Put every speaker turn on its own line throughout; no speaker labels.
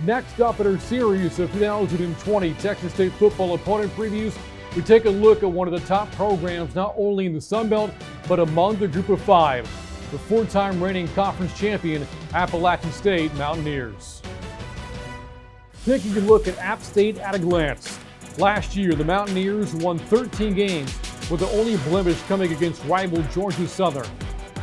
Next up in our series of 2020 Texas State football opponent previews, we take a look at one of the top programs not only in the Sun Belt, but among the group of five, the four-time reigning conference champion Appalachian State Mountaineers. Taking a look at App State at a glance. Last year, the Mountaineers won 13 games, with the only blemish coming against rival Georgia Southern.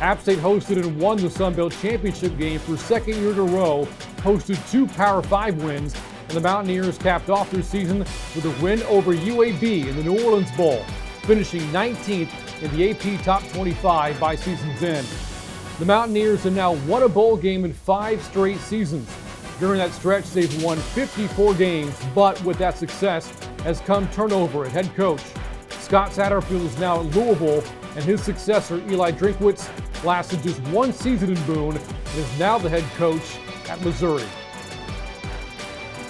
App State hosted and won the Sun Belt Championship game for second year in a row, hosted 2 Power 5 wins, and the Mountaineers capped off their season with a win over UAB in the New Orleans Bowl, finishing 19th in the AP Top 25 by season's end. The Mountaineers have now won a bowl game in 5 straight seasons. During that stretch, they've won 54 games, but with that success has come turnover at head coach. Scott Satterfield is now at Louisville, and his successor, Eli Drinkwitz, lasted just 1 season in Boone and is now the head coach at Missouri.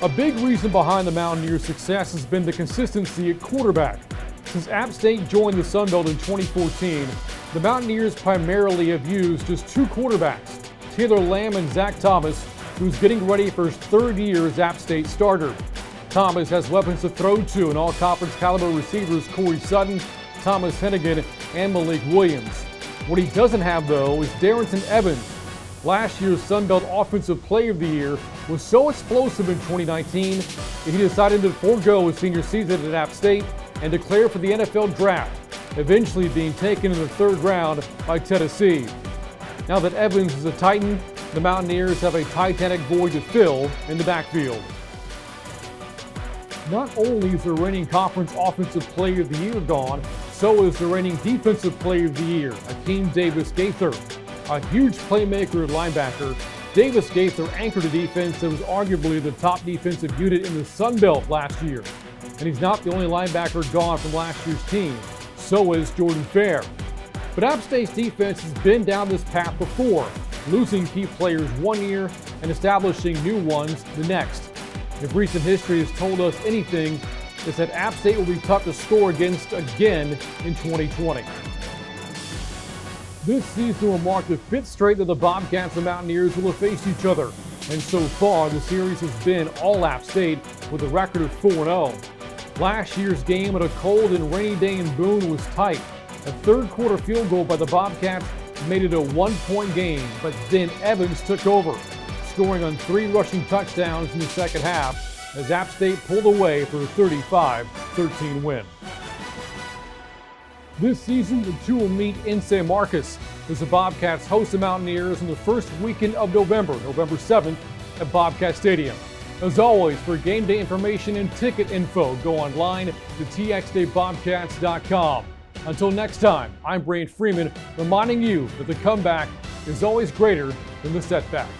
A big reason behind the Mountaineers' success has been the consistency at quarterback. Since App State joined the Sun Belt in 2014, the Mountaineers primarily have used just 2 quarterbacks, Taylor Lamb and Zach Thomas, who's getting ready for his 3rd year as App State starter. Thomas has weapons to throw to in all-conference caliber receivers Corey Sutton, Thomas Hennigan, and Malik Williams. What he doesn't have, though, is Darrenson Evans. Last year's Sun Belt Offensive Player of the Year was so explosive in 2019 that he decided to forego his senior season at App State and declare for the NFL Draft, eventually being taken in the 3rd round by Tennessee. Now that Evans is a Titan, the Mountaineers have a titanic void to fill in the backfield. Not only is the reigning conference offensive player of the year gone, so is the reigning defensive player of the year, Akeem Davis Gaither. A huge playmaker at linebacker, Davis Gaither anchored a defense that was arguably the top defensive unit in the Sun Belt last year. And he's not the only linebacker gone from last year's team. So is Jordan Fair. But App State's defense has been down this path before, losing key players one year and establishing new ones the next. If recent history has told us anything, it's that App State will be tough to score against again in 2020. This season will mark the 5th straight that the Bobcats and Mountaineers will have faced each other. And so far, the series has been all App State with a record of 4-0. Last year's game on a cold and rainy day in Boone was tight. A 3rd quarter field goal by the Bobcats made it a 1-point game, but then Evans took over, scoring on 3 rushing touchdowns in the second half as App State pulled away for a 35-13 win. This season, the two will meet in San Marcos as the Bobcats host the Mountaineers in the first weekend of November 7th at Bobcat Stadium. As always, for game day information and ticket info, go online to TXSTBobcats.com. Until next time, I'm Brian Freeman, reminding you that the comeback is always greater than the setback.